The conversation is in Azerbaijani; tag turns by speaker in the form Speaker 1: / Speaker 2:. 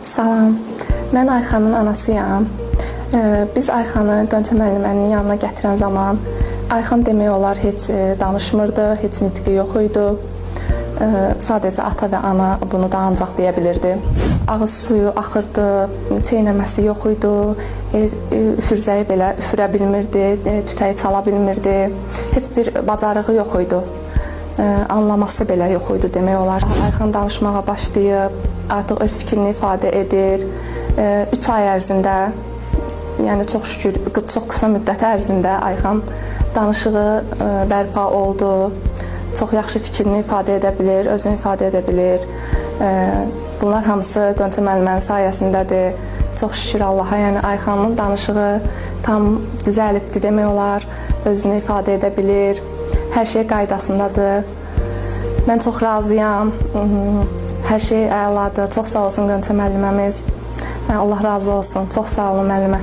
Speaker 1: Salam, mən Ayxanın anasıyam. Biz Ayxanı Qönçə müəllimənin yanına gətirən zaman Ayxan demək olar heç danışmırdı, heç nitqi yox idi. Sadəcə ata və ana bunu da ancaq deyə bilirdi. Ağız suyu axırdı, çeynəməsi yox idi, üfürcəyi belə üfürə bilmirdi, tütəyi çala bilmirdi. Heç bir bacarığı yox idi. Anlaması belə yox idi demək olar. Ayxan danışmağa başlayıb, artıq öz fikrini ifadə edir. 3 ay ərzində, yəni çox şükür, çox qısa müddət ərzində Ayxan danışığı bərpa oldu. Çox yaxşı fikrini ifadə edə bilir, özünü ifadə edə bilir. Bunlar hamısı Qönçə müəllimənin sayəsindədir. Çox şükür Allaha, yəni Ayxanın danışığı tam düzəlibdi demək olar. Özünü ifadə edə bilir. Hər şey qaydasındadır. Mən çox razıyam. Hər şey əladır. Çox sağ olsun Qönçə müəlliməmiz. Allah razı olsun. Çox sağ olun müəllimə.